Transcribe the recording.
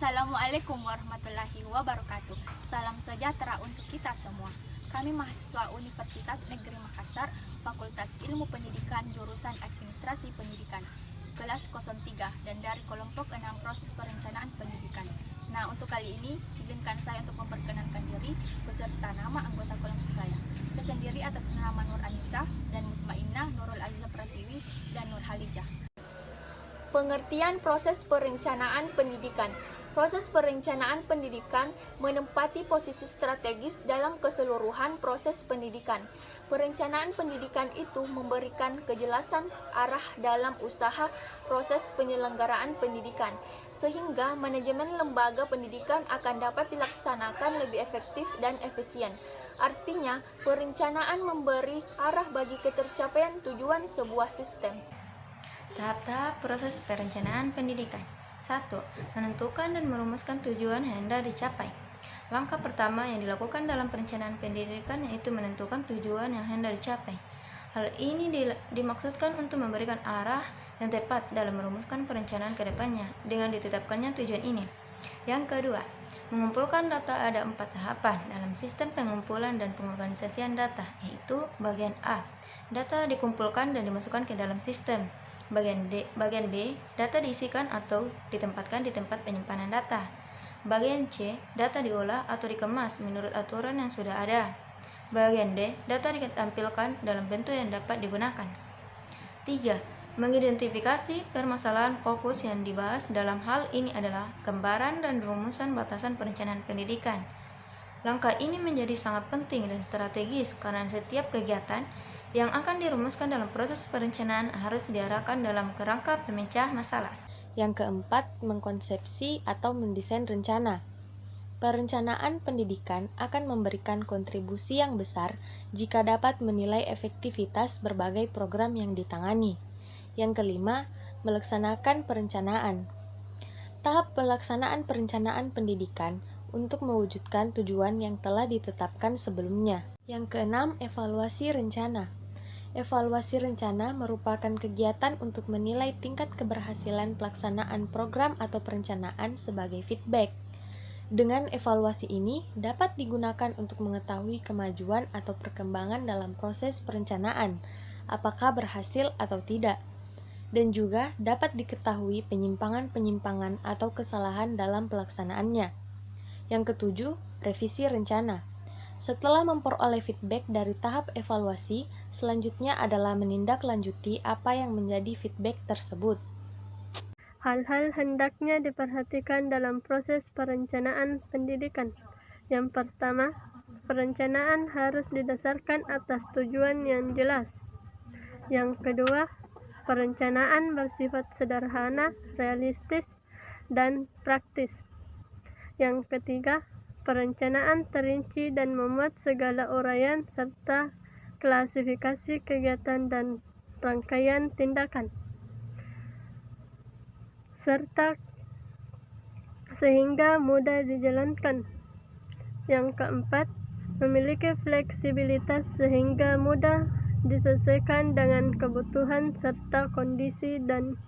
Assalamualaikum warahmatullahi wabarakatuh. Salam sejahtera untuk kita semua. Kami mahasiswa Universitas Negeri Makassar, Fakultas Ilmu Pendidikan, jurusan Administrasi Pendidikan, kelas 03, dan dari kelompok 6 proses perencanaan pendidikan. Nah, untuk kali ini, izinkan saya untuk memperkenalkan diri beserta nama anggota kelompok saya. Saya sendiri atas nama Nur Anissa dan Mutmainnah, Nurul Azizah Pratiwi, dan Nur Halijah. Pengertian proses perencanaan pendidikan. Proses perencanaan pendidikan menempati posisi strategis dalam keseluruhan proses pendidikan. Perencanaan pendidikan itu memberikan kejelasan arah dalam usaha proses penyelenggaraan pendidikan, sehingga manajemen lembaga pendidikan akan dapat dilaksanakan lebih efektif dan efisien. Artinya, perencanaan memberi arah bagi ketercapaian tujuan sebuah sistem. Tahap-tahap proses perencanaan pendidikan. 1. Menentukan dan merumuskan tujuan yang hendak dicapai. Langkah pertama yang dilakukan dalam perencanaan pendidikan yaitu menentukan tujuan yang hendak dicapai. Hal ini dimaksudkan untuk memberikan arah yang tepat dalam merumuskan perencanaan ke depannya dengan ditetapkannya tujuan ini. Yang kedua, mengumpulkan data. Ada 4 tahapan dalam sistem pengumpulan dan pengorganisasian data, yaitu bagian A, data dikumpulkan dan dimasukkan ke dalam sistem. Bagian B, data diisikan atau ditempatkan di tempat penyimpanan data. Bagian C, data diolah atau dikemas menurut aturan yang sudah ada. Bagian D, data ditampilkan dalam bentuk yang dapat digunakan. 3. Mengidentifikasi permasalahan fokus yang dibahas dalam hal ini adalah gambaran dan rumusan batasan perencanaan pendidikan. Langkah ini menjadi sangat penting dan strategis karena setiap kegiatan yang akan dirumuskan dalam proses perencanaan harus diarahkan dalam kerangka pemecah masalah. Yang keempat, mengkonsepsi atau mendesain rencana. Perencanaan pendidikan akan memberikan kontribusi yang besar jika dapat menilai efektivitas berbagai program yang ditangani. Yang kelima, melaksanakan perencanaan. Tahap pelaksanaan perencanaan pendidikan untuk mewujudkan tujuan yang telah ditetapkan sebelumnya. Yang keenam, evaluasi rencana. Evaluasi rencana merupakan kegiatan untuk menilai tingkat keberhasilan pelaksanaan program atau perencanaan sebagai feedback. Dengan evaluasi ini dapat digunakan untuk mengetahui kemajuan atau perkembangan dalam proses perencanaan, apakah berhasil atau tidak, dan juga dapat diketahui penyimpangan-penyimpangan atau kesalahan dalam pelaksanaannya. Yang ketujuh, revisi rencana. Setelah memperoleh feedback dari tahap evaluasi, selanjutnya adalah menindaklanjuti apa yang menjadi feedback tersebut. Hal-hal hendaknya diperhatikan dalam proses perencanaan pendidikan. Yang pertama, perencanaan harus didasarkan atas tujuan yang jelas. Yang kedua, perencanaan bersifat sederhana, realistis, dan praktis. Yang ketiga, perencanaan terinci dan memuat segala uraian serta klasifikasi kegiatan dan rangkaian tindakan, serta sehingga mudah dijalankan. Yang keempat, memiliki fleksibilitas sehingga mudah disesuaikan dengan kebutuhan serta kondisi dan